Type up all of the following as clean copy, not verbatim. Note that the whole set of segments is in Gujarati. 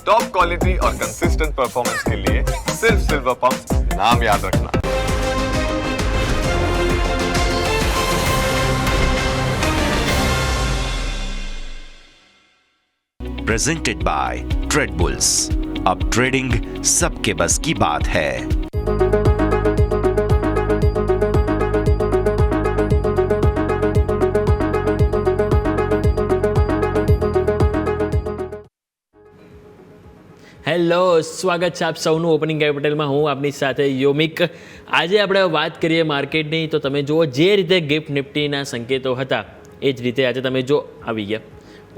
टॉप क्वालिटी और कंसिस्टेंट परफॉर्मेंस के लिए सिर्फ सिल्वर पंप नाम याद रखना। Presented by trade bulls. अब ट्रेडिंग सबके बस की बात है। હેલો, સ્વાગત છે આપ સૌનું ઓપનિંગ કેપિટલમાં. હું આપની સાથે યોમિક. આજે આપણે વાત કરીએ માર્કેટની. તો તમે જુઓ, જે રીતે ગિફ્ટ નિફ્ટીના સંકેતો હતા એ જ રીતે આજે તમે જો આવી ગયા.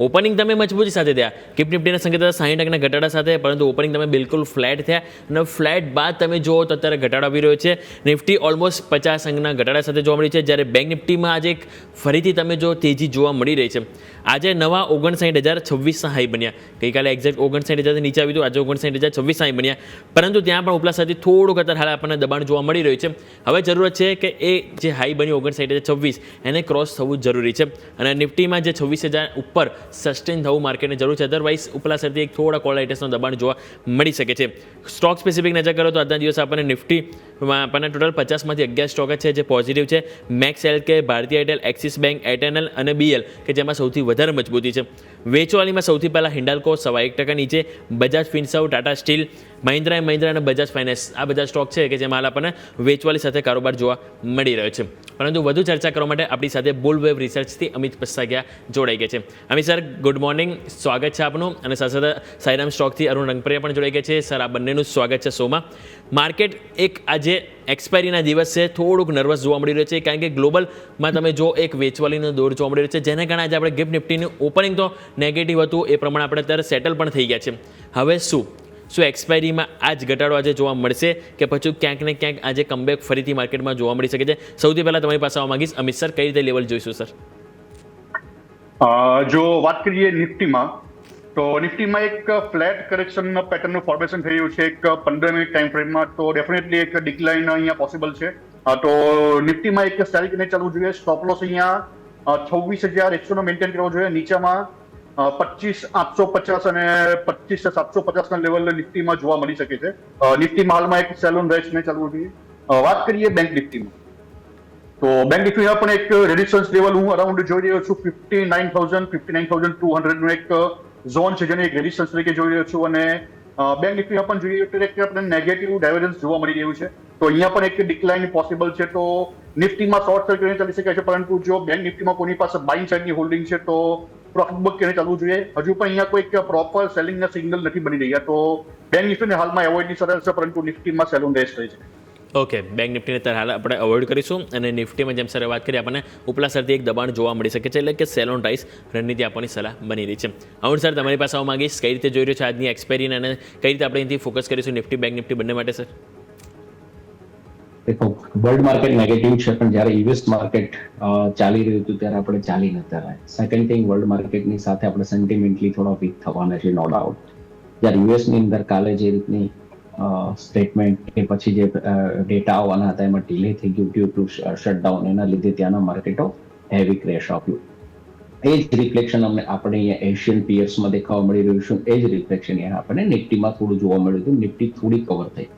ઓપનિંગ તમે મજબૂતી સાથે થયા. ગિફ્ટ નિફ્ટીના સંકેતો 60% ઘટાડા સાથે, પરંતુ ઓપનિંગ તમે બિલકુલ ફ્લેટ થયા અને ફ્લેટ બાદ તમે જુઓ તો અત્યારે ઘટાડો આવી રહ્યો છે. નિફ્ટી ઓલમોસ્ટ 50 અંકના ઘટાડા સાથે જોવા મળી છે, જ્યારે બેંક નિફ્ટીમાં આજે એક ફરીથી તમે જો તેજી જોવા મળી રહી છે. આજે નવા 59,026 હાઈ બન્યા. ગઈકાલે એક્ઝેક્ટ 59,000 નીચે આવ્યું હતું, આજે 59,026 હાઈ બન્યા, પરંતુ ત્યાં પણ ઉપલા સાથે થોડુંક અત્યારે હાલ આપણને દબાણ જોવા મળી રહ્યું છે. હવે જરૂરત છે કે એ જે હાઈ બન્યું 59,026 એને ક્રોસ થવું જરૂરી છે અને નિફ્ટીમાં જે 26,000 ઉપર સસ્ટેન થવું માર્કેટની જરૂર છે. અધરવાઇઝ ઉપલા સરથી એક થોડા કોલાઇટેસનું દબાણ જોવા મળી શકે છે. સ્ટોક સ્પેસિફિક નજર કરો તો આજના દિવસે આપણને નિફ્ટીમાં આપણને ટોટલ 50માંથી 11 સ્ટોક જ છે જે પોઝિટિવ છે. મેક્સ હેલ્થકેર, ભારતીય એરટેલ, એક્સિસ બેંક, એટેનલ અને બીએલ કે જેમાં સૌથી વધારે મજબૂતી છે. વેચવાલીમાં સૌથી પહેલાં હિન્ડાલ્કો 1.5% નીચે, બજાજ ફિનસર્વ, ટાટા સ્ટીલ, મહિન્દ્રા એન્ડ મહિન્દ્રા અને બજાજ ફાઇનાન્સ આ બધા સ્ટોક છે કે જેમાં હાલ આપણને વેચવાલી સાથે કારોબાર જોવા મળી રહ્યો છે. પરંતુ વધુ ચર્ચા કરવા માટે આપણી સાથે બુલવેવ રિસર્ચથી અમિત પસ્સાગિયા જોડાઈ ગયા છે. અમિત સર, ગુડ મોર્નિંગ, સ્વાગત છે આપનું. અને સાથે સાથે સાઈરામ સ્ટોકથી અરુણ રંગપરિયા પણ જોડાઈ ગયા છે. સર, આ બંનેનું સ્વાગત છે શોમાં. માર્કેટ એક આજે એક્સપાયરીના દિવસે થોડુંક નર્વસ જોવા મળી રહ્યું છે, કારણ કે ગ્લોબલમાં તમે જો એક વેચવાલીનો દોર જોવા મળી રહ્યો છે, જેને કારણે આજે આપણે ગિફ્ટ નિફ્ટીનું ઓપનિંગ તો નેગેટિવ હતું, એ પ્રમાણે આપણે અત્યારે સેટલ પણ થઈ ગયા છે. હવે શું એક્સપાયરીમાં આ જ ઘટાડો આજે જોવા મળશે કે પછી ક્યાંક ને ક્યાંક આજે કમબેક ફરીથી માર્કેટમાં જોવા મળી શકે છે? સૌથી પહેલાં તમારી પાસે આવવા માંગીશ અમિત સર, કઈ રીતે લેવલ જોઈશું સર? જો વાત કરીએ નિફ્ટીમાં, તો નિફ્ટીમાં એક ફ્લેટ કરેક્શન પેટર્નનું ફોર્મેશન થઈ રહ્યું છે એક 15 મિનિટ ટાઈમ ફ્રેમમાં. તો ડેફિનેટલી એક ડિક્લાઇન અહીંયા પોસિબલ છે. તો નિફ્ટીમાં એક સેલિંગને ચાલવું જોઈએ. સ્ટોપ લોસ અહીંયા 26,100 મેન્ટેન કરવો જોઈએ. નીચામાં 25,850 અને 25,750 લેવલ નિફ્ટીમાં જોવા મળી શકે છે. નિફ્ટીમાં હાલમાં એક સેલોન રેસને ચાલવું જોઈએ. વાત કરીએ બેંક નિફ્ટીમાં, તો બેંક નિફ્ટીમાં પણ એક રેઝિસ્ટન્સ લેવલ હું અરાઉન્ડ જોઈ રહ્યો છું 59,000 59,200 નું એક ઝોન છે, જેને એક રેઝિસ્ટન્સ તરીકે જોઈ રહ્યો છું. અને બેંક નિફ્ટીમાં પણ જોઈએ તો આપણને નેગેટિવ ડાયવર્જન્સ જોવા મળી રહ્યું છે. તો અહીંયા પણ એક ડિક્લાઇન પોસિબલ છે. તો નિફ્ટીમાં શોર્ટ સર્કિટ ચાલી શકે છે, પરંતુ જો બેંક નિફ્ટીમાં કોની પાસે બાઇંગ સાઇડની હોલ્ડિંગ છે તો પ્રોફિટ બુક કરીને ચાલવું જોઈએ. હજુ પણ અહીંયા કોઈ પ્રોપર સેલિંગના સિગ્નલ નથી બની રહ્યા. તો બેંક નિફ્ટીને હાલમાં એવોઇડની સરળ છે, પરંતુ નિફ્ટીમાં સેલોન રેસ થઈ છે. ઓકે, બેંક નિફ્ટીને અત્યારે હાલ આપણે અવોઇડ કરીશું અને નિફ્ટીમાં જેમ સરે વાત કરી આપણને ઉપલા સરથી એક દબાણ જોવા મળી શકે છે, એટલે કે સેલોન રાઇસ રણનીતિ આપવાની સલાહ બની રહી છે. અરુણ સર, તમારી પાસે આવવા માંગીશ, કઈ રીતે જોઈ રહ્યો છે આજની એક્સપાયરીને અને કઈ રીતે આપણે અહીંથી ફોકસ કરીશું નિફ્ટી બેંક નિફ્ટી બંને માટે સર? દેખો, વર્લ્ડ માર્કેટ નેગેટિવ છે, પણ જ્યારે યુએસ માર્કેટ ચાલી રહ્યું હતું ત્યારે આપણે ચાલી નતા રહ્યા. સેકન્ડ થિંગ, વર્લ્ડ માર્કેટની સાથે આપણે સેન્ટિમેન્ટલી થોડા વીક થવાના છે, નો ડાઉટ. જ્યારે યુએસની અંદર કાલે જે રીતની સ્ટેટમેન્ટ કે પછી જે ડેટા આવવાના હતા એમાં ડિલે થઈ ગયું ડ્યુ ટુ શટડાઉન, એના લીધે ત્યાંના માર્કેટો હેવી ક્રેશ આપ્યું. એ જ રિફ્લેક્શન અમને આપણે અહીંયા એશિયન પિયર્સમાં દેખાવા મળી રહ્યું છે. એ જ રિફ્લેક્શન આપણને નિફ્ટીમાં થોડું જોવા મળ્યું હતું. નિફ્ટી થોડી કવર થઈ.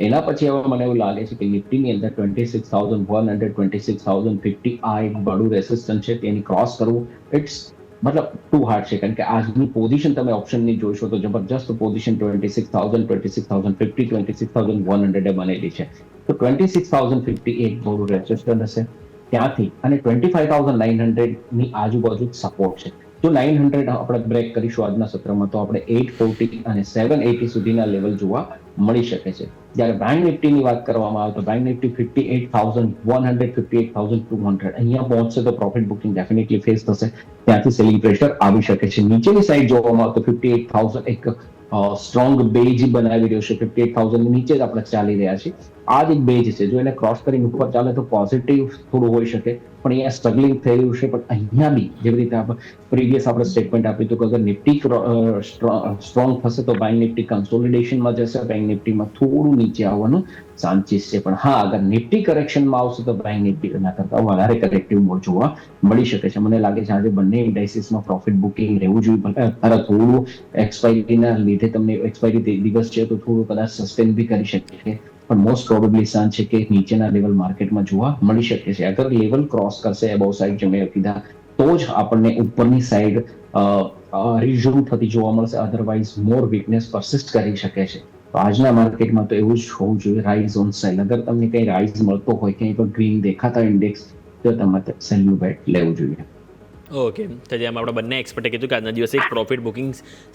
એના પછી હવે મને એવું લાગે છે કે નિફ્ટીની અંદર 26,100 26,050 આ એક બડું રેસિસ્ટન્સ છે, તેની ક્રોસ કરવું ઇટ્સ મતલબ ટુ હાર્ડ છે. કારણ કે આજની પોઝિશન તમે ઓપ્શનની જોઈશો તો જબરજસ્ત પોઝિશન 26,000 26,050 26,100 બનેલી છે. તો 26,050 એક બહુ રેસિસ્ટન્ટ હશે ત્યાંથી, અને 25,900 ની આજુબાજુ સપોર્ટ છે. જો 900 આપણે બ્રેક કરીશું આજના સત્રમાં તો આપણે 840 અને 780 સુધીના લેવલ જોવા મળી શકે છે. જ્યારે બેંક નિફ્ટીની વાત કરવામાં આવે તો બેંક નિફ્ટી 58,100 58,200 અહીંયા પહોંચશે તો પ્રોફિટ બુકિંગ ડેફિનેટલી ફેસ થશે. ત્યાંથી સેલિંગ પ્રેશર આવી શકે છે. નીચેની સાઈડ જોવામાં આવે તો 58,000 એક સ્ટ્રોંગ બેઝ બનાવી રહ્યો છે. 58,000 નીચે જ આપણે ચાલી રહ્યા છીએ. આ જ એક બેઝ છે. જો એને ક્રોસ કરીને ઉપર ચાલે તો પોઝિટિવ થોડું હોઈ શકે, પણ અહીંયા સ્ટ્રગલિંગ થઈ રહ્યું છે. પણ અહીંયા બી જેવી રીતે આપણે પ્રીવિયસ આપણે સ્ટેટમેન્ટ આપ્યું હતું કે અગર નિફ્ટી સ્ટ્રોંગ થશે તો બેંક નિફ્ટી કન્સોલિડેશનમાં જશે, બેંક નિફ્ટીમાં થોડું નીચે આવવાનું ચાન્સીસ છે. પણ હા, અગર નિફ્ટી કરેક્શનમાં આવશે તો બેંક નિફ્ટી એના કરતા વધારે કરેક્ટિવ મોડ જોવા મળી શકે છે. મને લાગે છે આજે બંને ઇન્ડાઇસીસમાં પ્રોફિટ બુકિંગ રહેવું જોઈએ. થોડું એક્સપાયરીના લીધે તમને એક્સપાયરી દિવસ છે તો થોડું કદાચ સસ્ટેન બી કરી શકે, પણ મોસ્ટ પ્રોબેબલી ચાન્સ છે કે નીચેના લેવલ માર્કેટમાં જોવા મળી શકે છે. અગર લેવલ ક્રોસ કરશે એબવ સાઈડ જે મેં કીધા તો જ આપણને ઉપરની સાઈડ રિઝ્યુમ થતી જોવા મળશે. અધરવાઇઝ મોર વીકનેસ પરસિસ્ટ કરી શકે છે. તો આજના માર્કેટમાં તો એવું જ હોવું જોઈએ, રાઇઝ ઓન સેલ. અગર તમને કઈ રાઇઝ મળતો હોય, ક્યાંય પણ ગ્રીન દેખાતા ઇન્ડેક્સ, તો તમારે સેલનું બેટ લેવું જોઈએ. ઓકે, તો જેમ આપણે બંને એક્સપર્ટે કીધું કે આજના દિવસે એક પ્રોફિટ બુકિંગ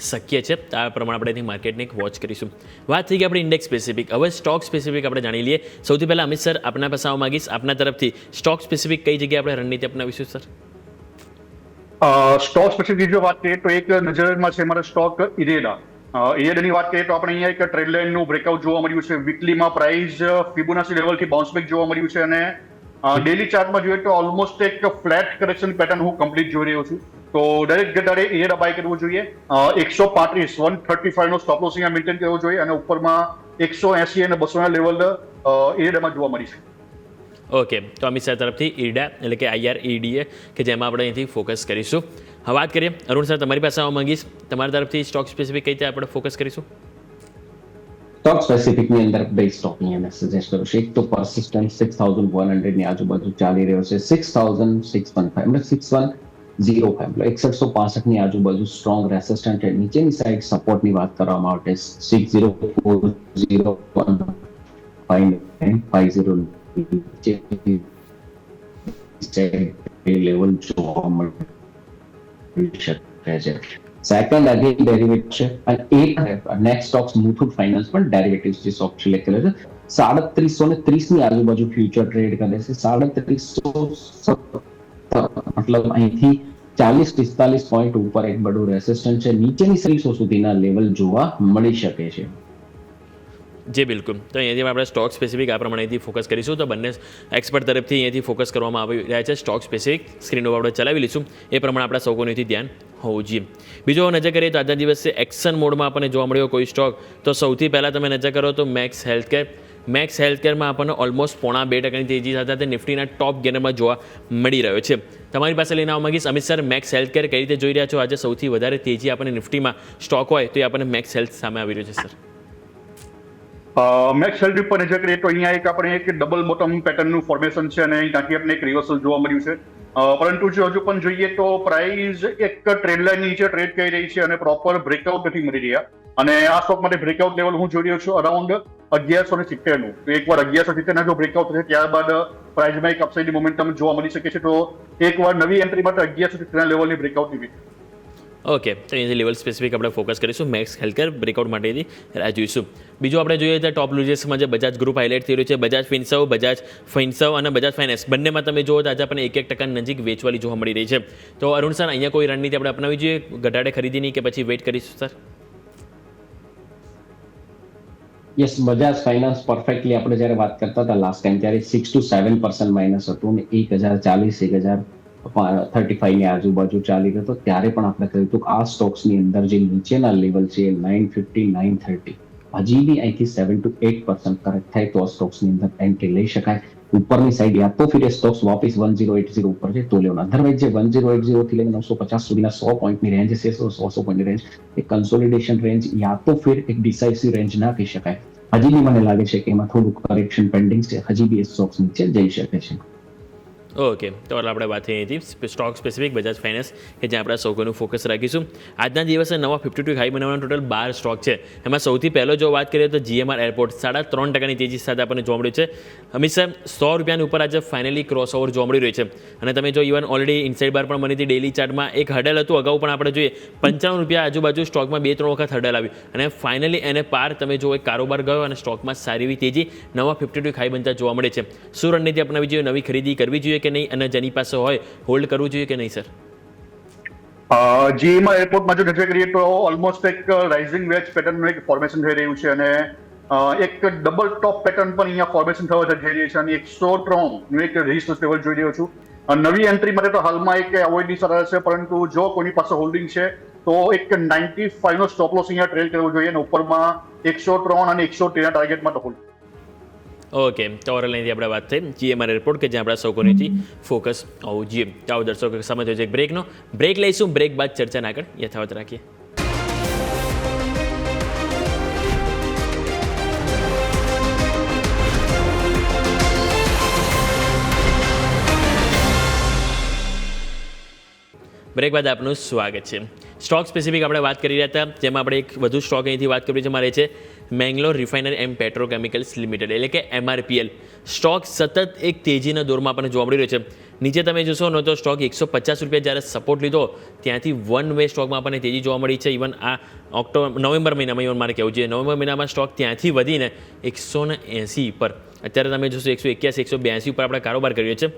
શક્ય છે, આ પ્રમાણે આપણે એની માર્કેટને એક વોચ કરીશું. વાત થઈ ગઈ આપણે ઇન્ડેક્સ સ્પેસિફિક. હવે સ્ટોક સ્પેસિફિક આપણે જાણી લઈએ. સૌથી પહેલાં અમિત સર આપના પાસે આવવા માંગીશ, આપના તરફથી સ્ટોક સ્પેસિફિક કઈ જગ્યાએ આપણે રણનીતિ અપનાવીશું સર? સ્ટોક સ્પેસિફિક જો વાત કરીએ તો એક નજરમાં છે મારા સ્ટોક ઇરેડા. ઇરેડાની વાત કરીએ તો આપણે અહીંયા એક ટ્રેડ લાઇનનું બ્રેકઆઉટ જોવા મળ્યું છે. વીકલીમાં પ્રાઇસ ફિબોનાચી લેવલથી બાઉન્સ બેક જોવા મળ્યું છે, અને ડેલી ચાર્ટમાં જોઈએ તો ઓલમોસ્ટ એક ફ્લેટ કરેક્શન પેટર્ન હું કમ્પ્લીટ જોઈ રહ્યો છું. તો દરેક ઘટાડે ઇરેડા બાય કરવું જોઈએ. 135 નો સ્ટોપ લોસ અહીંયા મેન્ટેન કરવો જોઈએ, અને ઉપરમાં 180 અને 200 ના લેવલ ઇરેડામાં જોવા મળી છે. ઓકે, તો અમિત સર તરફથી ઈડા એટલે કે IREDA કે જેમાં આપણે અહીંથી ફોકસ કરીશું. હવે વાત કરીએ અરુણ સર, તમારી પાસે આવવા માંગીશ, તમારા તરફથી સ્ટોક સ્પેસિફિક કઈ રીતે આપણે ફોકસ કરીશું? સ્ટોક સ્પેસિફિકની અંદર બે સ્ટોકની અમે સજેસ્ટ કરું છું. એક તો persistent 6100 ની આજુબાજુ ચાલી રહ્યો છે, 6615 એટલે 6105 એટલે 6165 ની આજુબાજુ સ્ટ્રોંગ રેસિસ્ટન્ટ છે. નીચેની સાઈડ સપોર્ટની વાત કરવામાં આવે 604050 લેવલ જોવા મળી શકે છે. સેકન્ડ અગેન ડેરિવેટિવ છે, અને એક નેક્સ્ટ સ્ટોક્સ મુથુટ ફાઇનાન્સ પણ ડેરિવેટિવ્સ જે સ્ટોક સિલેક્ટ કર્યો છે. 3730 ની આજુબાજુ ફ્યુચર ટ્રેડ કરે છે. 3770 મતલબ અહીંથી 40-45 પોઈન્ટ ઉપર એક બડું રેસિસ્ટન્ટ છે. નીચેની 300 સુધીના લેવલ જોવા મળી શકે છે. જી બિલકુલ. તો અહીંયાથી આપણે સ્ટોક સ્પેસિફિક આ પ્રમાણે અહીંથી ફોકસ કરીશું. તો બંને એક્સપર્ટ તરફથી અહીંયાથી ફોકસ કરવામાં આવી રહ્યા છે. સ્ટોક સ્પેસિફિક સ્ક્રીન ઉપર આપણે ચલાવી લઈશું, એ પ્રમાણે આપણા સૌકોનું અહીંથી ધ્યાન હોવું જોઈએ. બીજો નજર કરીએ તો આજના દિવસે એક્શન મોડમાં આપણને જોવા મળ્યો કોઈ સ્ટોક, તો સૌથી પહેલાં તમે નજર કરો તો મેક્સ હેલ્થકેરમાં આપણને ઓલમોસ્ટ 0.2% તેજી સાથે નિફ્ટીના ટોપ ગેનરમાં જોવા મળી રહ્યો છે. તમારી પાસે લઈને આવવા માંગીશ અમિત સર, મેક્સ હેલ્થકેર કઈ રીતે જોઈ રહ્યા છો? આજે સૌથી વધારે તેજી આપણને નિફ્ટીમાં સ્ટોક હોય તો એ આપણને મેક્સ હેલ્થ સામે આવી રહ્યો છે સર. મેક્સ હેલ્થ ઉપર નજર કરીએ તો અહીંયા આપણે એક ડબલ બોટમ પેટર્નનું ફોર્મેશન છે, અને અહીં ત્યાંથી આપણે એક રિવર્સલ જોવા મળ્યું છે. પરંતુ જો હજુ પણ જોઈએ તો પ્રાઇસ એક ટ્રેડ લાઇન નીચે ટ્રેડ કરી રહી છે, અને પ્રોપર બ્રેકઆઉટ નથી મળી રહ્યા. અને આ સ્ટોક માટે બ્રેકઆઉટ લેવલ હું જોઈ રહ્યો છું અરાઉન્ડ 1170 નું. તો એકવાર 1170 ના જો બ્રેકઆઉટ થશે ત્યારબાદ પ્રાઇસમાં એક અપસાઇડની મોમેન્ટમ જોવા મળી શકે છે. તો એકવાર નવી એન્ટ્રી માટે 1170 ના લેવલની બ્રેકઆઉટની વેટ. ઓકે, તો અહીંથી લેવલ સ્પેસિફિક આપણે ફોકસ કરીશું. મેક્સ હેલ્થકેર બ્રેકઆઉટ માટેથી રાહ જોઈશું. બીજું આપણે જોઈએ તો ટોપ લૂઝર્સમાં જે બજાજ ગ્રુપ હાઇલાઇટ થઈ રહ્યું છે, બજાજ ફિન્સર્વ અને બજાજ ફાઇનાન્સ બંનેમાં તમે જુઓ તો આજે આપણને 1% નજીક વેચવાલી જોવા મળી રહી છે. તો અરુણ સર, અહીંયા કોઈ રણનીતિ આપણે અપનાવી જોઈએ ઘટાડે ખરીદીની, કે પછી વેઇટ કરીશું sir? Yes, Bajaj finance perfectly આપણે જ્યારે વાત કરતા હતા લાસ્ટ ટાઈમ ત્યારે 6 to 7% માઇનસ હતું, અને 1040 1035 ની આજુબાજુ ચાલી રહ્યો હતો. ત્યારે પણ આપણે કહ્યું હતું કે આ સ્ટોક્સની અંદર જે નીચેના લેવલ છે 950 930 હજી બી અહીંથી 7 to 8% કરેક્ટ થાય તો આ સ્ટોક્સની અંદર એન્ટ્રી લઈ શકાય. ઉપરની સાઈડ યા તો ફિર સ્ટોક્સ વાપસ 1080 ઉપર છે તો લેવાનું. અધરવાઇઝ જે 1080 થી લઈને 950 સુધીના 100 પોઈન્ટની રેન્જ છે, 100 પોઈન્ટની રેન્જ એક કન્સોલિડેશન રેન્જ યા તો ફિર એક ડિસાઇસિવ રેન્જ ના કહી શકાય. હજી બી મને લાગે છે કે એમાં થોડું કરેક્શન પેન્ડિંગ છે, હજી બી એ સ્ટોક્સ નીચે જઈ શકે છે. ઓકે, તો આપણે વાત થઈ હતી સ્ટોક સ્પેસિફિક બજાજ ફાઇનાન્સ કે જ્યાં આપણે સૌનું ફોકસ રાખીશું. આજના દિવસે નવા 52 હાઈ બનાવવાના ટોટલ 12 સ્ટોક છે. એમાં સૌથી પહેલો જો વાત કરીએ તો GMR એરપોર્ટ 3.5% તેજી સાથે આપણને જોવા મળ્યું છે. અમિત સર, 100 રૂપિયાની ઉપર આજે ફાઇનલી ક્રોસ ઓવર જોવા મળી રહ્યું છે, અને તમે જો ઇવન ઓલરેડી ઇનસાઇડ બાર પણ બની હતી ડેલી ચાર્ટમાં એક હડલ હતું. અગાઉ પણ આપણે જોઈએ 95 રૂપિયા આજુબાજુ સ્ટોકમાં 2-3 વખત હડલ આવી, અને ફાઇનલી એને પાર તમે જો એક કારોબાર ગયો અને સ્ટોકમાં સારી એવી તેજી નવા 52 હાઈ બનતા જોવા મળે છે. શું રણનીતિ અપનાવી જોઈએ? નવી ખરીદી કરવી જોઈએ કે નહીં, અને જેની પાસે હોય હોલ્ડ કરવું જોઈએ કે નહીં સર? GMR એરપોર્ટમાં જો નજર કરીએ તો ઓલમોસ્ટ એક રાઇઝિંગ વેજ પેટર્નનું એક ફોર્મેશન થઈ રહ્યું છે, અને એક ડબલ ટોપ પેટર્ન પણ અહીંયા ફોર્મેશન થવા જઈ રહી છે અને 103 એક રેઝિસ્ટન્સ લેવલ જોઈ રહ્યો છું. નવી એન્ટ્રી માટે તો હાલમાં એક અવોઇડની સલાહ છે, પરંતુ જો કોઈની પાસે હોલ્ડિંગ છે તો એક 95 નો સ્ટોપ લોસ અહીંયા ટ્રેડ કરવો જોઈએ અને ઉપરમાં 103 અને 113 ટાર્ગેટ માટે હોલ્ડ. ઓકે, તો ઓવરલાઈનથી આપણે વાત થઈ જીએમઆર રિપોર્ટ કે જ્યાં આપણા સૌ કોઈથી ફોકસ હોવું જોઈએ. તો આવો દર્શકો સમય થયો છે એક બ્રેકનો. બ્રેક લઈશું, બ્રેક બાદ ચર્ચાને આગળ યથાવત રાખીએ. બ્રેક બાદ આપનું સ્વાગત છે. સ્ટોક સ્પેસિફિક આપણે વાત કરી રહ્યા હતા, જેમાં આપણે એક વધુ સ્ટોક અહીંથી વાત કરવી છે મારે છે Mangalore refinery and petrochemicals limited એટલે કે MRPL. સ્ટોક સતત એક તેજીના દોરમાં આપણને જોવા મળી રહ્યો છે. નીચે તમે જોશો ને તો સ્ટોક 150 રૂપિયા જ્યારે સપોર્ટ લીધો ત્યાંથી વન વે સ્ટોકમાં આપણને તેજી જોવા મળી છે. ઇવન આ નવેમ્બર મહિનામાં ઇવન મારે કહેવું જોઈએ નવેમ્બર મહિનામાં સ્ટોક ત્યાંથી વધીને 180 પર અત્યારે તમે જોશો 181 182 ઉપર આપણે કારોબાર કર્યો છે.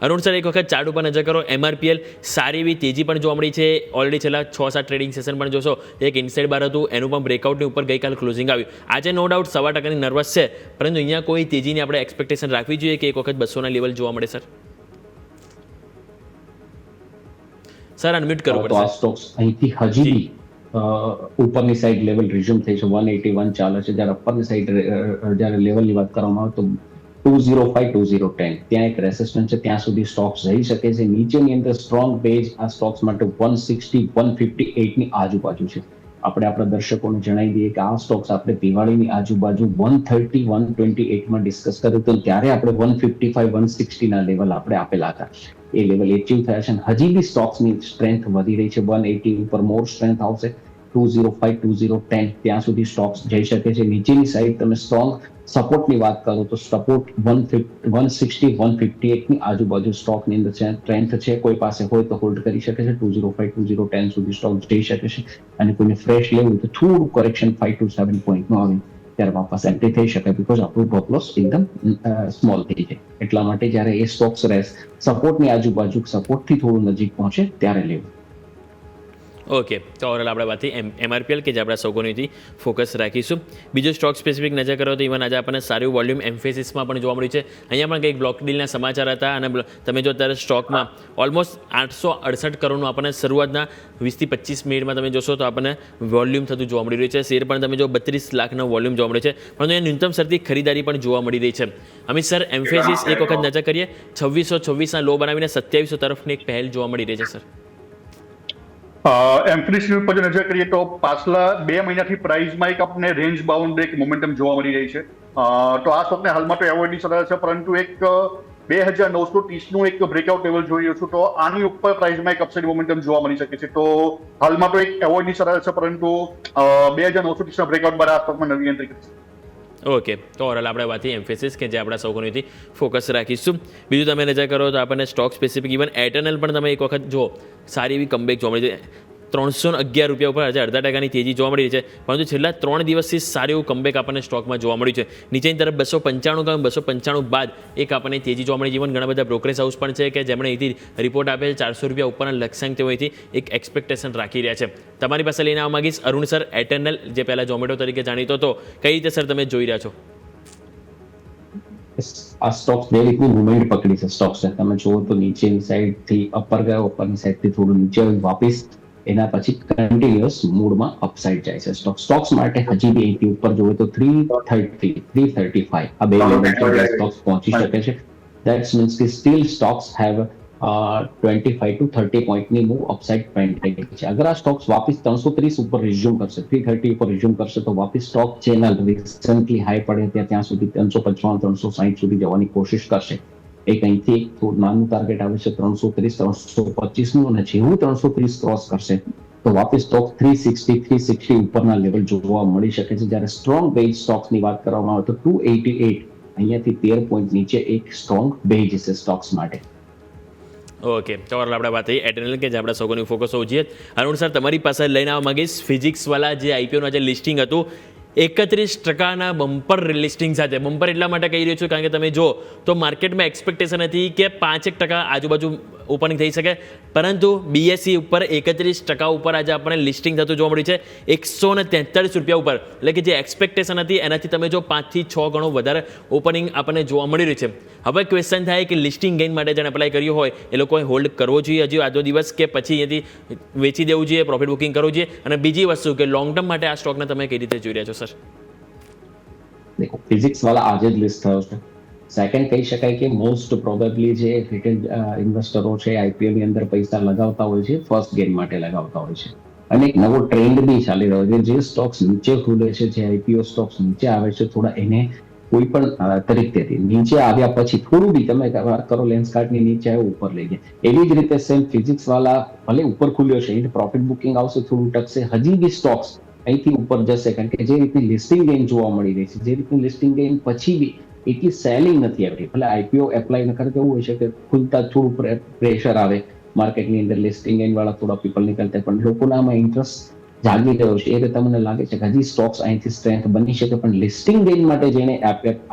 અરુણ સર, એક વખત ચાર્ટ ઉપર નજર કરો. MRPL સારી એવી તેજી પણ જોવા મળી છે. ઓલરેડી છેલ્લા 6-7 ટ્રેડિંગ સેશન પણ જોશો એક ઇનસાઇડ બાર હતું, એનું પણ બ્રેકઆઉટની ઉપર ગઈકાલ ક્લોઝિંગ આવ્યું. આજે નો ડાઉટ 1% નર્વસ છે, પરંતુ અહીંયા કોઈ તેજીની આપણે એક્સપેક્ટેશન રાખવી જોઈએ કે એક વખત 200ના લેવલ જોવા મળે. સર અનમ્યુટ કરો તો આ સ્ટોક્સ અહીંથી હજી બી ઉપરની સાઈડ લેવલ રિઝ્યુમ થઈ છે. 181 ચાલે છે. જ્યારે અપરની સાઈડ જ્યારે લેવલની વાત કરવામાં આવે તો 205 2010 ત્યાં એક રેસિસ્ટન્સ છે, ત્યાં સુધી સ્ટોક્સ જઈ શકે છે. નીચેની અંદર સ્ટ્રોંગ બેઝ આ સ્ટોક્સ માટે 160 158 ની આજુબાજુ છે. આપણે આપણા દર્શકોને જણાવી દઈએ કે આ સ્ટોક્સ આપણે દિવાળીની આજુબાજુ 130 128 માં ડિસ્કસ કર્યું હતું, ત્યારે આપણે 155 160 ના લેવલ આપણે આપેલા હતા. એ લેવલ એચીવ થયા છે અને હજી બી સ્ટોક્સની સ્ટ્રેન્થ વધી રહી છે. 180 ઉપર મોર સ્ટ્રેન્થ આવશે. 205 2010 ત્યાં સુધી સ્ટોક્સ જઈ શકે છે. નીચેની સાઈડ તમે સ્ટ્રોંગ સપોર્ટની વાત કરો તો સપોર્ટ 160 158 ની આજુબાજુ સ્ટોકની અંદર સ્ટ્રેન્થ છે. કોઈ પાસે હોય તો હોલ્ડ કરી શકે છે. 205 2010 સુધી સ્ટોક જઈ શકે છે અને કોઈને ફ્રેશ લેવું તો થોડું કરેક્શન 5 to 7 પોઈન્ટનું આવે ત્યારે વાપસ એન્ટ્રી થઈ શકે, બીકોઝ આપણું ટોપ લોસ એકદમ સ્મોલ થઈ જાય. એટલા માટે જ્યારે એ સ્ટોક્સ રહેશે સપોર્ટની આજુબાજુ સપોર્ટથી થોડું નજીક પહોંચે ત્યારે લેવું. ઓકે, તો ઓવરઓલ આપણે વાત MRPL કે જે આપણા સૌકોનીથી ફોકસ રાખીશું. બીજો સ્ટોક સ્પેસિફિક નજર કરો તો ઇવન આજે આપણને સારું વોલ્યુમ એમ્ફેસિસમાં પણ જોવા મળ્યું છે. અહીંયા પણ કંઈક બ્લોક ડીલના સમાચાર હતા અને તમે જો અત્યારે સ્ટોકમાં ઓલમોસ્ટ 868 કરોડનું આપણને શરૂઆતના 20 થી 25 મિનિટમાં તમે જોશો તો આપણને વોલ્યુમ થતું જોવા મળી રહ્યું છે. શેર પણ તમે જો 32 લાખનો વોલ્યુમ જોવા મળે છે, પરંતુ અહીંયા ન્યૂનતમ સ્તરથી ખરીદારી પણ જોવા મળી રહી છે. અમિત સર, એમ્ફેસિસ એક વખત નજર કરીએ 2626ના લો બનાવીને 2700 તરફની એક પહેલ જોવા મળી રહી છે. સર એમ્ફેસિસ ઉપર જો નજર કરીએ તો પાછલા 2 મહિનાથી પ્રાઇસમાં એક આપણને રેન્જ બાઉન્ડ એક મોમેન્ટમ જોવા મળી રહી છે. તો આ સ્ટોકને હાલમાં તો એવોર્ડની સલાહ છે, પરંતુ એક 2930નું એક બ્રેકઆઉટ લેવલ જોઈ રહ્યો છું, તો આની ઉપર પ્રાઇસમાં એક અપસાઇડ મોમેન્ટમ જોવા મળી શકે છે. તો હાલમાં તો એક એવોર્ડની સલાહ છે, પરંતુ 2930ના બ્રેકઆઉટ બાદ આ સ્ટોકમાં નવી એન્ટ્રી કરશે. ઓકે, તો ઓવરઓલ આપણે વાત એમ્ફેસિસ કે જે આપણા સૌકોનીથી ફોકસ રાખીશું. બીજું તમે નજર કરો તો આપણને સ્ટોક સ્પેસિફિક ઇવન એરટેલ પણ તમે એક વખત જો સારી એવી કમબેક જોવા મળી છે. 311 રૂપિયા ઉપર આજે 0.5% તેજી જોવા મળી છે, પરંતુ છેલ્લા 3 દિવસથી સારું એવું કમબેક આપણને સ્ટોકમાં જોવા મળ્યું છે. નીચેની તરફ 295 295 બાદ એક આપણને તેજી જોવા મળી. જીવન ઘણા બધા બ્રોકરેજ હાઉસ પણ છે કે જેમણે અહીંથી રિપોર્ટ આપે છે 400 રૂપિયા ઉપરના લક્ષ્યાંક તેઓ અહીંથી એક એક્સપેક્ટેશન રાખી રહ્યા છે. તમારી પાસે લઈને આવવા માંગીશ અરુણ સર, એરટેલ જે પહેલા ઝોમેટો તરીકે જાણીતો હતો, કઈ રીતે સર તમે જોઈ રહ્યા છો? આ સ્ટોક્સ બે રીતની મુવમેન્ટ પકડી છે. સ્ટોક્સ તમે જુઓ તો નીચેની સાઈડથી અપર ગયો, ઉપરની સાઈડથી થોડું નીચે વાપસ, એના પછી કન્ટિન્યુઅસ મૂડમાં અપસાઇડ જાય છે. સ્ટોક્સ માટે હજી બી 80 ઉપર જોઈએ તો 330 335 આ બે લેવલ પર સ્ટોક્સ પહોંચી શકે છે. ધેટ્સ મીન્સ કે સ્ટીલ સ્ટોક્સ હેવ 25 to 30 પોઈન્ટની મૂવ અપસાઇડ ટ્રેન્ડ થઈ ગઈ છે. અગર આ સ્ટોક્સ વાપસ 330 ઉપર રિઝ્યુમ કરશે, 330 ઉપર રિઝ્યુમ કરશે તો વાપસ સ્ટોક ચેનલ રિસન્ટલી હાઈ પડે ત્યાં સુધી 355 360 સુધી જવાની કોશિશ કરશે. એક અહીંથી થોડું નાનું ટાર્ગેટ આવે છે 330 325 અને જેવું 330 ક્રોસ કરશે તો વાપસ સ્ટોક 360 ઉપરના લેવલ જોવા મળી શકે છે. જ્યારે સ્ટ્રોંગ બેઝ સ્ટોક્સની વાત કરવામાં આવે તો 288 અહીંયાથી 13 પોઈન્ટ નીચે એક સ્ટ્રોંગ બેઝ છે સ્ટોક્સ માટે. ઓકે, તો આપણે વાત થઈ એરટેલ કે જે આપણા સૌકોની ફોકસ હોવું જોઈએ. અરુણ સર, તમારી પાસે લઈને આવવા માંગીશ ફિઝિક્સવાળા જે IPOનું આજે લિસ્ટિંગ હતું 31% બમ્પર લિસ્ટિંગ સાથે. બમ્પર એટલા માટે કહી રહ્યો છું કારણ કે તમે જો તો માર્કેટમાં એક્સપેક્ટેશન હતી કે 5% આજુબાજુ ઓપનિંગ થઈ શકે, પરંતુ BSE ઉપર 31% ઉપર આજે આપણને લિસ્ટિંગ થતું જોવા મળ્યું છે, 143 રૂપિયા ઉપર. એટલે કે જે એક્સપેક્ટેશન હતી એનાથી તમે જો 5 થી 6 ગણો વધારે ઓપનિંગ આપણને જોવા મળી રહ્યું છે. હવે ક્વેશ્ચન થાય કે લિસ્ટિંગ ગેઇન માટે જેને એપ્લાય કર્યું હોય એ લોકોએ હોલ્ડ કરવો જોઈએ હજી આજનો દિવસ, કે પછી અહીંયાથી વેચી દેવું જોઈએ, પ્રોફિટ બુકિંગ કરવું જોઈએ? અને બીજી વસ્તુ કે લોંગ ટર્મ માટે આ સ્ટોકને તમે કઈ રીતે જોઈ રહ્યા છો સર? દેખો, ફિઝિક્સ વાળા આજે જ લિસ્ટ થયો છે. સેકન્ડ કહી શકાય કે મોસ્ટ પ્રોબેબલી જે રિટેલ ઇન્વેસ્ટરો છે IPO ની અંદર પૈસા લગાવતા હોય છે ફર્સ્ટ ગેઇન માટે લગાવતા હોય છે. અને એક નવો ટ્રેન્ડ બી ચાલી રહ્યો છે. જે સ્ટોક્સ નીચે ખુલે છે, જે IPO સ્ટોક્સ નીચે આવે છે, થોડા એને કોઈ પણ તરીકેથી નીચે આવ્યા પછી થોડું બી તમે કરો લેન્સ કાર્ડની નીચે આવ્યો ઉપર લઈ ગયા, એવી જ રીતે સેમ ફિઝિક્સ વાળા ભલે ઉપર ખુલ્યો છે એને પ્રોફિટ બુકિંગ આવશે, થોડું ટકશે, હજી બી સ્ટોક્સ અહીંથી ઉપર જશે. કારણ કે જે રીતની લિસ્ટિંગ ગેઇન જોવા મળી રહી છે, જે રીતની લિસ્ટિંગ ગેઇન પછી બી એટલી સેલિંગ નથી આવતી. ભલે IPO એપ્લાય ન કરે તો એવું હોય છે કે ખુલતા થોડું પ્રેશર આવે માર્કેટની અંદર, લિસ્ટિંગ ગેઇન વાળા થોડા પીપલ નીકળતા, પણ લોકોના આમાં ઇન્ટરેસ્ટ જાગી રહ્યો છે. એ રીતે મને લાગે છે કે હજી સ્ટોક્સ અહીંથી સ્ટ્રેન્થ બની શકે, પણ લિસ્ટિંગ ગેઇન માટે જેને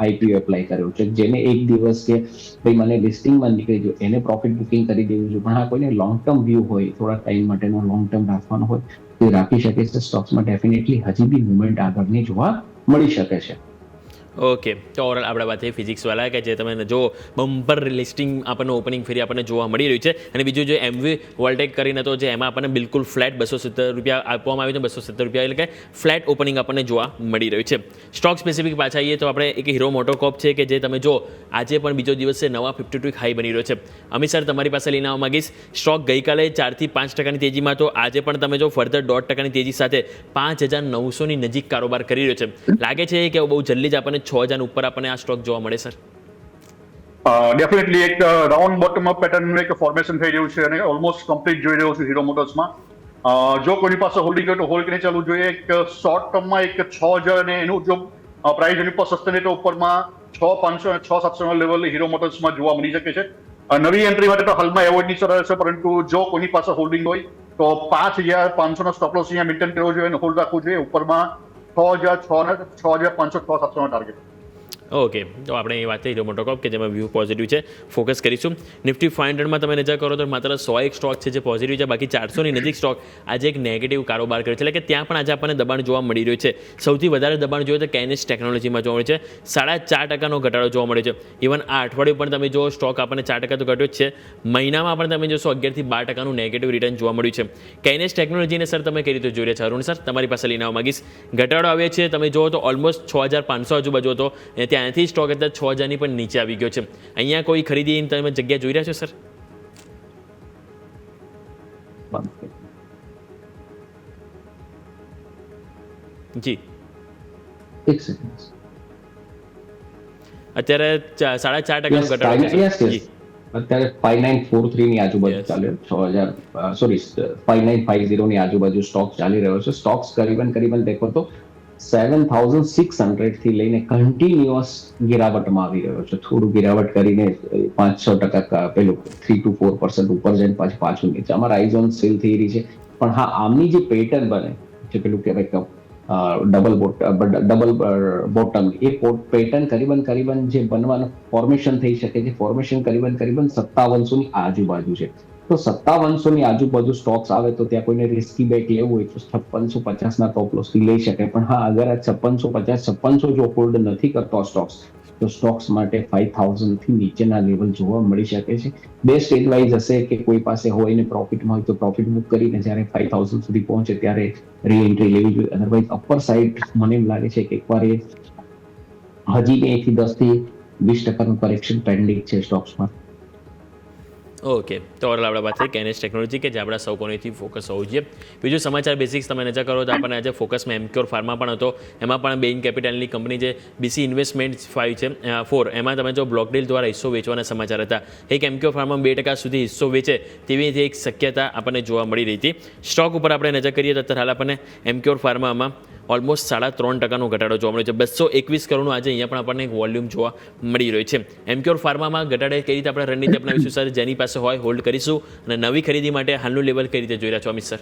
IPO એપ્લાય કર્યો છે, જેને એક દિવસ કે ભાઈ મને લિસ્ટિંગમાં નીકળી ગયું, એને પ્રોફિટ બુકિંગ કરી દેવું છે. પણ હા, કોઈને લોંગ ટર્મ વ્યૂ હોય, થોડા ટાઈમ માટેનો લોંગ ટર્મ રાખવાનો હોય તો રાખી શકે છે. સ્ટોક્સમાં ડેફિનેટલી હજી બી મુવમેન્ટ આગળની જોવા મળી શકે છે. ઓકે, તો ઓવરઓલ આપણે વાત થઈ ફિઝિક્સવાળા કે જે તમે જો બમ્પર લિસ્ટિંગ આપણને ઓપનિંગ ફરી આપણને જોવા મળી રહ્યું છે. અને બીજું જે MV વોલ્ટેક કરીને તો જે એમાં આપણને બિલકુલ ફ્લેટ 270 રૂપિયા આપવામાં આવ્યું છે, 270 રૂપિયા એટલે કે ફ્લેટ ઓપનિંગ આપણને જોવા મળી રહ્યું છે. સ્ટોક સ્પેસિફિક પાછા આવીએ તો આપણે એક હીરો મોટોકોર્પ છે કે જે તમે જો આજે પણ બીજો દિવસે નવા 52 હાઈ બની રહ્યો છે. અમિત સર, તમારી પાસે લઈને આવવા માંગીશ. સ્ટોક ગઈકાલે 4 થી 5% તેજીમાં, તો આજે પણ તમે જો ફર્ધર 1.5% તેજી સાથે 5,900 ની નજીક કારોબાર કરી રહ્યો છે. લાગે છે કે બહુ જલ્દી જ આપણને 6,000 ઉપર આપણને આ સ્ટોક જોવા મળે સર? ડેફિનેટલી એક રાઉન્ડ બોટમ અપ પેટર્નનું એક ફોર્મેશન થઈ રહ્યું છે અને ઓલમોસ્ટ કમ્પ્લીટ જોઈ રહ્યો છું હીરો મોટર્સમાં. જો કોઈની પાસે હોલ્ડિંગ હોય તો હોલ્ડ કરીને ચાલવું જોઈએ. એક શોર્ટ ટર્મમાં એક 6,000 અને એનું જો પ્રાઇસ એની પર સસ્ટેન તો ઉપરમાં 6,500 અને 6,700 લેવલ હીરો મોટર્સમાં જોવા મળી શકે છે. નવી એન્ટ્રી માટે તો હાલમાં એવોર્ડ નીચે રહે છે, પરંતુ જો કોઈની પાસે હોલ્ડિંગ હોય તો 5,500 નો સ્ટોપ લોસ અહીંયા મેન્ટેન કરવો જોઈએ અને હોલ્ડ રાખવું જોઈએ. ઉપરમાં 6,500, 6,700 ટાર્ગેટ. ઓકે, તો આપણે એ વાત થઈ હીરો મોટોકોર્પ કે જેમાં વ્યૂ પોઝિટિવ છે, ફોકસ કરીશું. નિફ્ટી 500માં તમે નજર કરો તો માત્ર 101 સ્ટોક છે જે પોઝિટિવ છે, બાકી 400 ની નજીક સ્ટોક આજે એક નેગેટિવ કારોબાર કરે છે. એટલે કે ત્યાં પણ આજે આપણને દબાણ જોવા મળી રહ્યું છે. સૌથી વધારે દબાણ જોઈએ તો કેનેસ ટેકનોલોજીમાં જોવા મળે છે, 4.5% ઘટાડો જોવા મળે છે. ઇવન આ અઠવાડિયું પણ તમે જો સ્ટોક આપણને 4% તો ઘટ્યો જ છે. મહિનામાં પણ તમે જોશો 11 થી 12% નેગેટિવ રિટર્ન જોવા મળ્યું છે. કેનેસ ટેકનોલોજીને સર તમે કઈ રીતે જોઈ રહ્યા છો? અરુણ સર, તમારી પાસે લઈને આવવા માંગીશ. ઘટાડો આવે છે, તમે જુઓ તો ઓલમોસ્ટ 6,500 આજુબાજુ હતો, ત્યાંથી સ્ટોક અત્યારે 6,000 ની પણ નીચે આવી ગયો છે. અહીંયા કોઈ ખરીદી તમે જગ્યા જોઈ રહ્યા છો સર? જી, એક સેકન્ડ. અત્યારે 4.5% ઘટાડો છે. અત્યારે 5,943 ની આજુબાજુ ચાલે, 5,950 ની આજુબાજુ સ્ટોક ચાલી રહ્યો છે. સ્ટોક્સ કરીબન દેખો તો 7,600 થી લઈને કન્ટિન્યુઅસ ગિરાવટમાં આવી રહ્યો છે. થોડું ગિરાવટ કરીને 5-6% પેલું 3 to 4% ઉપર જઈને પાછું નીચે. આમાં રાઇઝ ઓન સેલ થઈ રહી છે. પણ હા, આમની જે પેટર્ન બને છે, પેલું કહેવાય ડબલ બોટમ, એ પેટર્ન કરીબન જે બનવાનું ફોર્મેશન થઈ શકે છે, ફોર્મેશન કરીબન 5700 ની આજુબાજુ છે. તો 5700 ની આજુબાજુ સ્ટોક્સ આવે તો ત્યાં કોઈને રિસ્કી બેટ લેવું હોય તો 5650 ના ટોપ લોસ થી લઈ શકે. પણ હા, અગર આ 5650 જો હોલ્ડ નથી કરતો સ્ટોક્સ, તો સ્ટોક્સ માટે 5,000 થી નીચેના લેવલ જોવા મળી શકે છે. બેસ્ટ એડવાઇસ હશે કે કોઈ પાસે હોય ને પ્રોફિટમાં હોય તો પ્રોફિટ બુક કરીને જ્યારે 5,000 સુધી પહોંચે ત્યારે રી એન્ટ્રી લેવી જોઈએ. અધરવાઇઝ અપર સાઇડ મને એમ લાગે છે કે એકવાર એ હજી 1 થી 10 થી 20% કરેક્શન પેન્ડિંગ છે સ્ટોક્સમાં. ઓકે, તો ઓવરઓલ આપણે વાત થઈ કેનેસ ટેકનોલોજી કે જે આપણા સૌ કોઈથી ફોકસ હોવું જોઈએ. બીજું સમાચાર બેસિક્સ તમે નજર કરો તો આપણને આજે ફોકસમાં એમક્યોર ફાર્મા પણ હતો. એમાં પણ બેઇન કેપિટલની કંપની જે BC ઇન્વેસ્ટમેન્ટ 5 છે 4, એમાં તમે જો બ્લોક ડીલ દ્વારા હિસ્સો વેચવાના સમાચાર હતા. એક એમક્યોર ફાર્મા 2% સુધી હિસ્સો વેચે તેવી એક શક્યતા આપણને જોવા મળી રહી હતી. સ્ટોક ઉપર આપણે નજર કરીએ તો અત્યારે હાલ આપણને એમક્યોર ફાર્મામાં ઓલમોસ્ટ 3.5% ઘટાડો જોવા મળ્યો છે. 221 કરોડનું આજે અહીંયા પણ આપણને એક વોલ્યુમ જોવા મળી રહ્યું છે. એમક્યોર ફાર્મામાં ઘટાડે કઈ રીતે આપણે રણનીતિ અપનાવીશું સર? જેની પાસે હોય હોલ્ડ કરીશું, અને નવી ખરીદી માટે હાલનું લેવલ કઈ રીતે જોઈ રહ્યા છો અમિત સર?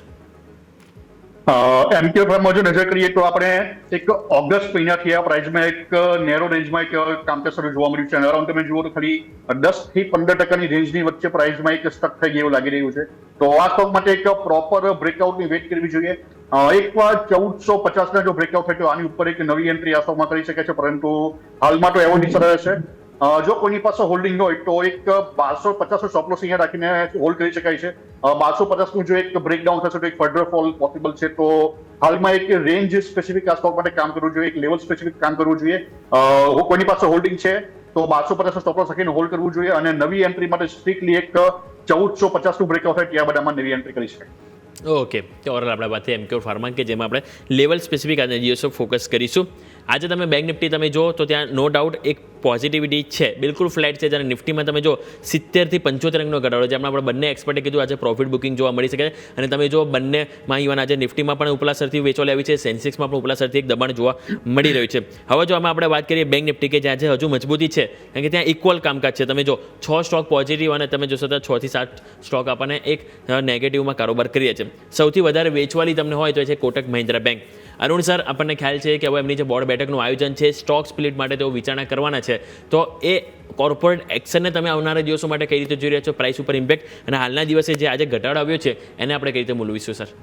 એમકે ફાર્મમાં જો નજર કરીએ તો આપણે એક ઓગસ્ટ મહિનાથી આ પ્રાઇસમાં એક નેરો રેન્જમાં એક કામકાજ શરૂ જોવા મળ્યું છે અને અરાઉન્ડ તમે જુઓ તો ખાલી 10% થી 15% રેન્જની વચ્ચે પ્રાઇસમાં એક સ્ટક થઈ ગયું લાગી રહ્યું છે. તો આ સ્ટોક માટે એક પ્રોપર બ્રેકઆઉટની વેટ કરવી જોઈએ. એકવાર 1450 જો બ્રેકઆઉટ થાય તો આની ઉપર એક નવી એન્ટ્રી આ સ્ટોકમાં કરી શકે છે, પરંતુ હાલમાં તો એવો દિશા રહે છે. જો કોઈની પાસે હોલ્ડિંગ હોય તો એક 1250 સ્ટોપ લોસ અહીંયા રાખીને હોલ્ડ કરી શકાય છે. 1250 નું જો એક બ્રેકડાઉન થશે તો એક ફર્ધર ફોલ પોસિબલ છે. તો હાલમાં એક રેન્જ સ્પેસિફિક આ સ્ટોક માટે કામ કરવું જોઈએ, એક લેવલ સ્પેસિફિક કામ કરવું જોઈએ. કોઈની પાસે હોલ્ડિંગ છે તો 1250 સ્ટોપ લોસ રાખીને હોલ્ડ કરવું જોઈએ અને નવી એન્ટ્રી માટે સ્ટ્રિક્ટલી એક 1450 નું બ્રેકઆઉટ થાય ત્યાં બધામાં નવી એન્ટ્રી કરી શકાય. ઓકે, તો ઓવરઓલ આપણા પાસે એમક્યોર ફાર્મા કે જેમાં આપણે લેવલ સ્પેસિફિક આજના દિવસો ફોકસ કરીશું. આજે તમે બેંક નિફ્ટી તમે જો તો ત્યાં નો ડાઉટ એક પોઝિટિવિટી છે, બિલકુલ ફ્લેટ છે. જ્યારે નિફ્ટીમાં તમે જો 70 થી 75 અંકનો ઘટાડો, જેમાં આપણે બંને એક્સપર્ટે કીધું આજે પ્રોફિટ બુકિંગ જોવા મળી શકે છે અને તમે જો બંનેમાં ઇવન આજે નિફ્ટીમાં પણ ઉપલા સરથી વેચવાલી આવી છે, સેન્સેક્સમાં પણ ઉપલા સરથી એક દબાણ જોવા મળી રહ્યું છે. હવે જો આમાં આપણે વાત કરીએ બેંક નિફ્ટી કે જ્યાં હજુ મજબૂતી છે, કારણ કે ત્યાં ઇક્વલ કામકાજ છે. તમે જો 6 સ્ટોક પોઝિટિવ અને તમે જોશો તો 6 થી 7 સ્ટોક આપણને એક નેગેટિવમાં કારોબાર કરીએ છીએ. સૌથી વધારે વેચવાલી તમને હોય તો એ છે કોટક મહિન્દ્રા બેંક. અરુણ સર, આપણને ખ્યાલ છે કે હવે એમની જે બોર્ડ બેઠકનું આયોજન છે, સ્ટોક સ્પ્લિટ માટે તેઓ વિચારણા કરવાના છે, તો એ કોર્પોરેટ એક્શનને તમે આવનારા દિવસો માટે કઈ રીતે જોઈ રહ્યા છો, પ્રાઇસ ઉપર ઇમ્પેક્ટ અને હાલના દિવસે જે આજે ઘટાડો આવ્યો છે એને આપણે કઈ રીતે મૂલવીશું સર?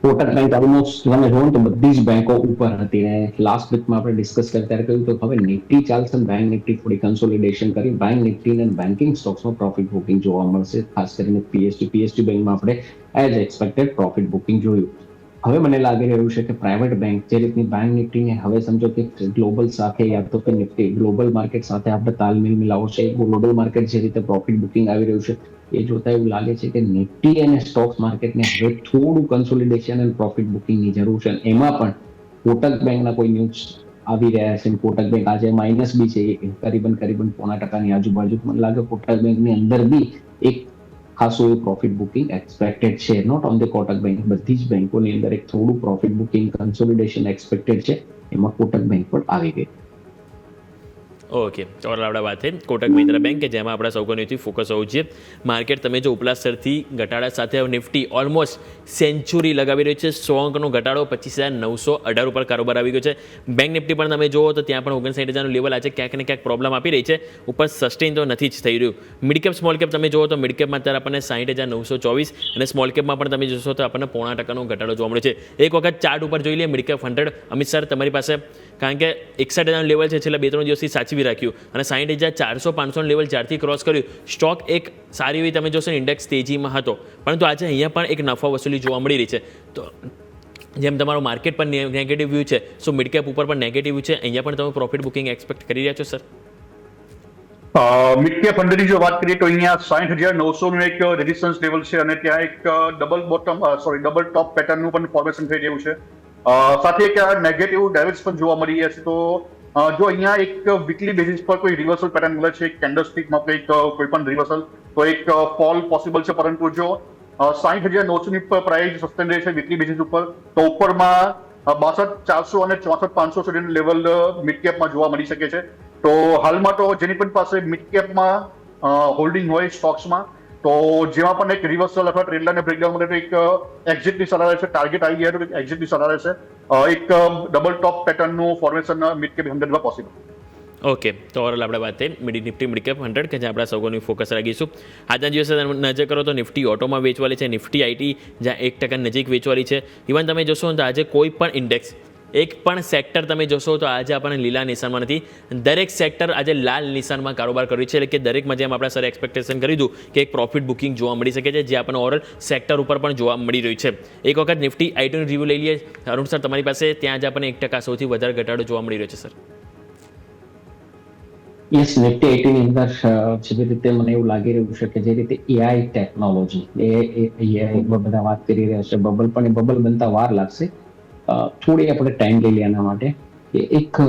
કોટક બેંક ઓલમોસ્ટ તમે જોવો તો બધી જ બેંકો ઉપર હતી ને લાસ્ટ વીકમાં આપણે ડિસ્કસ કરતા ત્યારે કહ્યું તો હવે નિફ્ટી ચાલશે, બેંક નિફ્ટી થોડી કન્સોલિડેશન કરી બેંક નિફ્ટી અને બેન્કિંગ સ્ટોક્સમાં પ્રોફિટ બુકિંગ જોવા મળશે, ખાસ કરીને પીએસટી બેંકમાં આપણે એઝ એક્સપેક્ટેડ પ્રોફિટ બુકિંગ જોયું. હવે મને લાગી રહ્યું છે કે પ્રાઇવેટ બેંક જે રીતની બેંક નિફ્ટીને હવે સમજો કે ગ્લોબલ સાથે યા તો કે નિફ્ટી ગ્લોબલ માર્કેટ સાથે આપણે તાલમેલ મિલાવો છે, ગ્લોબલ માર્કેટ જે રીતે પ્રોફિટ બુકિંગ આવી રહ્યું છે એ જોતા એવું લાગે છે કે નિફ્ટી અને સ્ટોક્સ માર્કેટને હવે થોડું કન્સોલિડેશન અને પ્રોફિટ બુકિંગની જરૂર છે. એમાં પણ કોટક બેંકના કોઈ ન્યૂઝ આવી રહ્યા છે. કોટક બેંક આજે માઇનસ બી છે, કરીબન 0.5% આજુબાજુ. મને લાગે કોટક બેંકની અંદર બી એક ખાસું એવું પ્રોફિટ બુકિંગ એક્સપેક્ટેડ છે. Note on the Kotak bank, બધી જ બેંકોની અંદર એક થોડું પ્રોફિટ બુકિંગ કન્સોલિડેશન એક્સપેક્ટેડ છે. એમાં કોટક બેંક પણ આવી ગઈ. ઓકે, તો આપણે વાત થઈ કોટક મહિન્દ્રા બેંક કે જેમાં આપણા સૌ કોઈથી ફોકસ હોવું જોઈએ. માર્કેટ તમે જો ઉપલા સ્તરથી ઘટાડા સાથે નિફ્ટી ઓલમોસ્ટ સેન્ચુરી લગાવી રહ્યું છે. 100 અંકનો ઘટાડો 25,918 ઉપર કારોબાર આવી ગયો છે. બેંક નિફ્ટી પણ તમે જુઓ તો ત્યાં પણ 59,000નું લેવલ આજે ક્યાંક ને ક્યાંક પ્રોબ્લેમ આપી રહી છે, ઉપર સસ્ટેન તો નથી જ થઈ રહ્યું. મિડ કેપ સ્મોલ કેપ તમે જુઓ તો મિડ કેપમાં અત્યારે આપણને 60,924 અને સ્મોલ કેપમાં પણ તમે જોશો તો આપણને 0.5% ઘટાડો જોવા મળે છે. એક વખત ચાર્ટ ઉપર જોઈ લઈએ મિડ કેપ 100. અમિત સર તમારી પાસે, કારણ કે 61,000નું લેવલ છે, છેલ્લા 2-3 દિવસથી સાચવી રાખ્યું અને 60,400-500 લેવલ જ્યારથી ક્રોસ કર્યું, સ્ટોક એક સારી એવી તમે જોશો ને ઇન્ડેક્સ તેજીમાં હતો, પરંતુ આજે અહીંયા પણ એક નફા વસૂલી જોવા મળી રહી છે. તો જેમ તમારો માર્કેટ પર નેગેટિવ વ્યૂ છે, સો મિડ કેપ ઉપર પણ નેગેટિવ વ્યૂ છે, અહીંયા પણ તમે પ્રોફિટ બુકિંગ એક્સપેક્ટ કરી રહ્યા છો સર? મિડ કેપ 100 ની જો વાત કરીએ તો અહીંયા 60,900 નું એક રેઝિસ્ટન્સ લેવલ છે અને ત્યાં એક ડબલ ટોપ પેટર્નનું પણ ફોર્મેશન થઈ રહ્યું છે. સાથે એક નેગેટિવ ડાયરેક્શન પણ જોવા મળી રહ્યા છે. તો જો અહીંયા એક વીકલી બેસિસ પર કોઈ રિવર્સલ પેટર્ન મળે છે, એક કેન્ડલસ્ટિકમાં કોઈ પણ રિવર્સલ, તો એક ફોલ પોસિબલ છે. પરંતુ જો 60,900 ની પ્રાઇસ સસ્ટેન રહે છે વીકલી બેસિસ ઉપર, તો ઉપરમાં 62,400 અને 64,500 સુધીનું લેવલ મિડ કેપમાં જોવા મળી શકે છે. તો હાલમાં તો જેની પણ પાસે મિડ કેપમાં હોલ્ડિંગ હોય સ્ટોક્સમાં, તો જેમાં પણ એક રિવર્સલ અથવા ટ્રેન્ડલાઇનને બ્રેકડાઉન મળે તો એક એક્ઝિટની સલાહ રહેશે, ટાર્ગેટ આવી ગયા તો એક્ઝિટની સલાહ રહેશે. એક ડબલ ટોપ પેટર્નનું ફોર્મેશન મિડ કેપ 100માં પોસિબલ. ઓકે, તો ઓવરઓલ આપણે વાત થઈ નિફ્ટી મિડ કેપ 100 કે જ્યાં આપણા સૌની ફોકસ રાખીશું. આજના દિવસે નજર કરો તો નિફ્ટી ઓટોમાં વેચવાલી છે, નિફ્ટી આઈટી જ્યાં 1% નજીક વેચવાલી છે. ઇવન તમે જોશો તો આજે કોઈ પણ ઇન્ડેક્સ, એક પણ સેક્ટર તમે જોશો તો આજે આપણને લીલા નિશાનમાં નથી. દરેક સેક્ટર આજે લાલ નિશાનમાં કારોબાર કર્યું છે, એટલે કે દરેકમાં જેમ આપણે સર એક્સપેક્ટેશન કરી દીધું કે એક પ્રોફિટ બુકિંગ જોવા મળી શકે છે, જે આપણને ઓવરઓલ સેક્ટર ઉપર પણ જોવા મળી રહ્યું છે. એક વખત નિફ્ટી આઈટીનું રિવ્યુ લઈ લઈએ. અરુણ સર તમારી પાસે, ત્યાં આજે આપણને 1% સૌથી વધારે ઘટાડો જોવા મળી રહ્યો છે સર. યસ, નિફ્ટી 80 ની અંદર જે રીતે મને એવું લાગી રહ્યું છે કે જે રીતે એઆઈ ટેકનોલોજી એ બધા વાત કરી રહ્યા છે, બબલ પણ એ બબલ બનતા વાર લાગશે. થોડી આપણે ટાઈમ લઈ લઈએ એના માટે. એક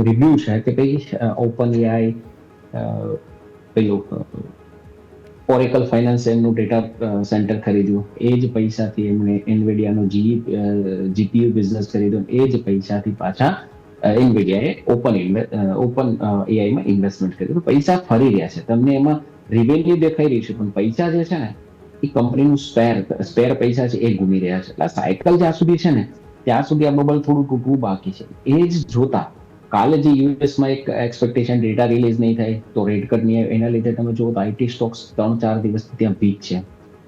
રિવ્યુ છે કે ભાઈ ઓપન એઆઈ પેલું ઓરેકલ ફાઇનાન્સ એમનું ડેટા સેન્ટર ખરીદ્યું, એ જ પૈસાથી એમણે એનવીડિયાનો જીપીયુ બિઝનેસ ખરીદ્યો, એ જ પૈસાથી પાછા એનવીડિયાએ ઓપન એઆઈમાં ઇન્વેસ્ટમેન્ટ કર્યું. પૈસા ફરી રહ્યા છે, તમને એમાં રિવેન્યુ દેખાઈ રહી છે, પણ પૈસા જે છે ને એ કંપનીનું સ્પેર પૈસા છે એ ઘૂમી રહ્યા છે. એટલે સાયકલ જ્યાં સુધી છે ને ત્યાં સુધી આ બબલ થોડું તૂટવું બાકી છે. એ જ જોતા કાલે જે યુએસમાં એક એક્સપેક્ટેશન ડેટા રિલીઝ નહીં થાય તો રેટ કટ નહીં આવે, એના લીધે તમે જુઓ તો આઈટી સ્ટોક્સ 3-4 દિવસથી ત્યાં વીક છે,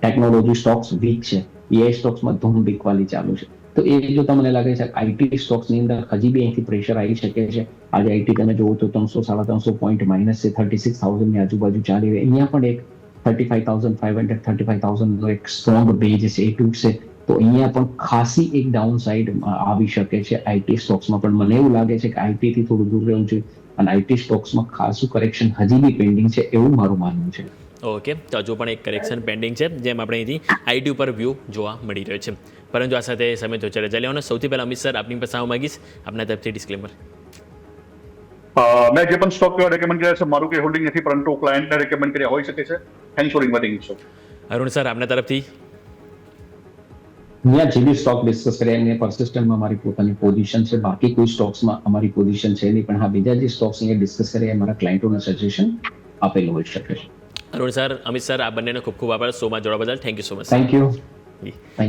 ટેકનોલોજી સ્ટોક્સ વીક છે, એઆઈ સ્ટોક્સમાં ધૂમ વીકવાલી ચાલુ છે. તો એ જો તમને લાગે છે આઈટી સ્ટોક્સની અંદર હજી બી અહીંથી પ્રેશર આવી શકે છે. આજે આઈટી તમે જોવો તો 300-350 પોઈન્ટ માઇનસ છે, 36,000 ની આજુબાજુ ચાલી રહી. અહીંયા પણ એક 35,500 35,000 નો એક સ્ટ્રોંગ બેઝ છે એ તૂટશે તો અહીંયા પણ ખાસી એક ડાઉન સાઇડ આવી શકે છે આઈટી સ્ટોક્સમાં. પણ મને એવું લાગે છે કે આઈટી થી થોડું દૂર રહેવું જોઈએ અને આઈટી સ્ટોક્સમાં ખાસું કરેક્શન હજી બી પેન્ડિંગ છે એવું મારું માનવું છે. ઓકે, તો હજુ પણ એક કરેક્શન પેન્ડિંગ છે જેમ આપણે અહીંથી આઈટી ઉપર વ્યૂ જોવા મળી રહ્યો છે. પરંતુ આ સાથે સમય તો ચર્ચા લેવાનો. સૌથી પહેલા અમિત સર આપની પાસે આવવા માંગીશ આપના તરફથી ડિસ્ક્લેમર. મેં જે પણ સ્ટોક રેકમેન્ડ કર્યા છે મારું કોઈ હોલ્ડિંગ નથી, પરંતુ ક્લાયન્ટને રેકમેન્ડ કર્યા હોઈ શકે છે. Thanks for inviting me. Arun sir આપના તરફથી. અહીંયા જે બી સ્ટોક ડિસ્કસ કર્યા એની પરસિસ્ટન્ટમાં મારી પોતાની પોઝિશન છે, બાકી કોઈ સ્ટોક્સમાં અમારી પોઝિશન છે નહીં. પણ હા, બીજા જે સ્ટોક્સ અહીંયા ડિસ્કસ કર્યા એ મારા ક્લાયન્ટોને સજેશન આપેલું હોઈ શકે છે. અરુણ સર, અમિત સર, આ બંનેનો ખૂબ ખૂબ આભાર શોમાં જોડવા બદલ. Thank you so much. Thank you.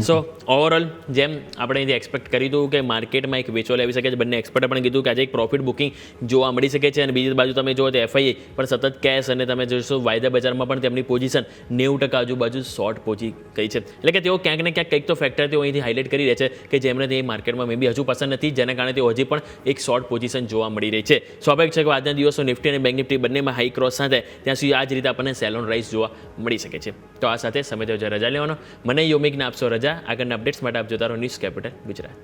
So overall જેમ આપણે અહીંથી એક્સપેક્ટ કર્યું હતું કે માર્કેટમાં એક વેચવાલ આવી શકે છે, બંને એક્સપર્ટે પણ કીધું કે આજે એક પ્રોફિટ બુકિંગ જોવા મળી શકે છે. અને બીજી બાજુ તમે જુઓ તો એફઆઈએ પણ સતત કેશ અને તમે જોશો વાયદા બજારમાં પણ તેમની પોઝિશન 90% આજુબાજુ શોર્ટ પહોંચી ગઈ છે. એટલે કે તેઓ ક્યાંક ને ક્યાંક કંઈક તો ફેક્ટર તેઓ અહીંથી હાઇલાઇટ કરી રહ્યા છે કે જેમને તે માર્કેટમાં મે બી હજુ પસંદ નથી, જેના કારણે તેઓ હજી પણ એક શોર્ટ પોઝિશન જોવા મળી રહી છે. સ્વાભાવિક છે કે આજના દિવસો નિફ્ટી અને બેંક નિફ્ટી બંનેમાં હાઈ ક્રોસ સાથે ત્યાં સુધી આ જ રીતે આપણને સેલ ઓન રાઇઝ જોવા મળી શકે છે. તો આ સાથે સમય તો રજા લેવાનો. મને યોમિકને આપશો રજા. આગળના અપડેટ્સ માટે આપ જોતા રહો news capital Gujarat.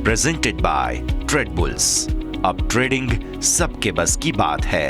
Presented by trade bulls. अब ट्रेडिंग सबके बस की बात है.